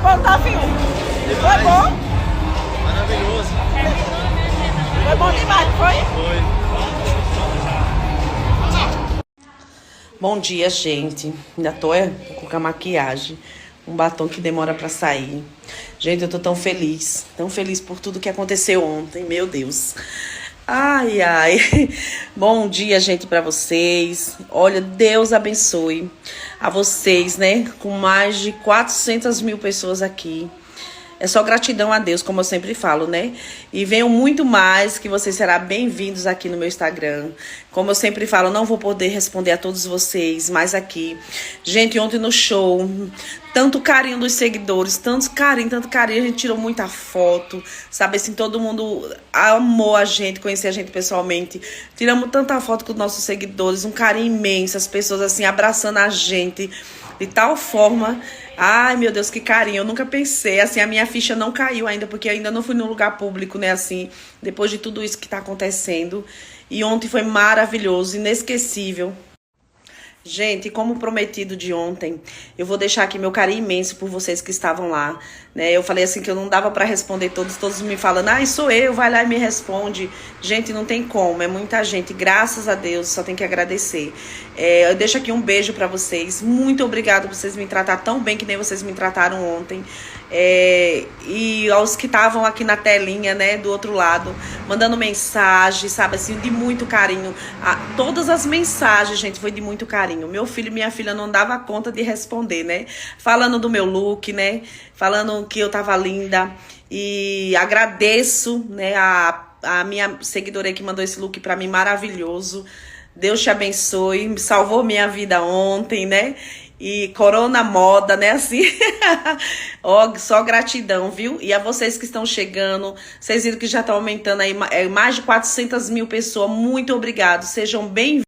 bom, tá, filho? Foi bom? Maravilhoso. Foi bom demais, foi? Foi. Bom dia, gente. Ainda tô com a maquiagem. Um batom que demora pra sair. Gente, eu tô tão feliz por tudo que aconteceu ontem, meu Deus. Ai, ai. Bom dia, gente, pra vocês. Olha, Deus abençoe a vocês, né? Com mais de 400 mil pessoas aqui. É só gratidão a Deus, como eu sempre falo, né? E venham muito mais, que vocês serão bem-vindos aqui no meu Instagram. Como eu sempre falo, não vou poder responder a todos vocês, mas aqui. Gente, ontem no show, tanto carinho dos seguidores, tanto carinho, a gente tirou muita foto, sabe assim, todo mundo amou a gente, conhecer a gente pessoalmente. Tiramos tanta foto com os nossos seguidores, um carinho imenso, as pessoas assim, abraçando a gente de tal forma. Ai, meu Deus, que carinho. Eu nunca pensei, assim, a minha ficha não caiu ainda, porque eu ainda não fui num lugar público, né, assim, depois de tudo isso que tá acontecendo. E ontem foi maravilhoso, inesquecível. Gente, como prometido de ontem, eu vou deixar aqui meu carinho imenso por vocês que estavam lá, né? Eu falei assim que eu não dava pra responder todos me falando, sou eu, vai lá e me responde. Gente, não tem como, é muita gente, graças a Deus, só tem que agradecer. Eu deixo aqui um beijo pra vocês, muito obrigada por vocês me tratar tão bem que nem vocês me trataram ontem. E aos que estavam aqui na telinha, né, do outro lado, mandando mensagem, sabe, assim, de muito carinho. Todas as mensagens, gente, foi de muito carinho. Meu filho e minha filha não dava conta de responder, né, falando do meu look, né, falando que eu tava linda. E agradeço, né, a minha seguidora aí que mandou esse look pra mim, maravilhoso. Deus te abençoe, salvou minha vida ontem, né? E Corona Moda, né, assim, ó, só gratidão, viu? E a vocês que estão chegando, vocês viram que já estão aumentando aí, mais de 400 mil pessoas, muito obrigado, sejam bem-vindos.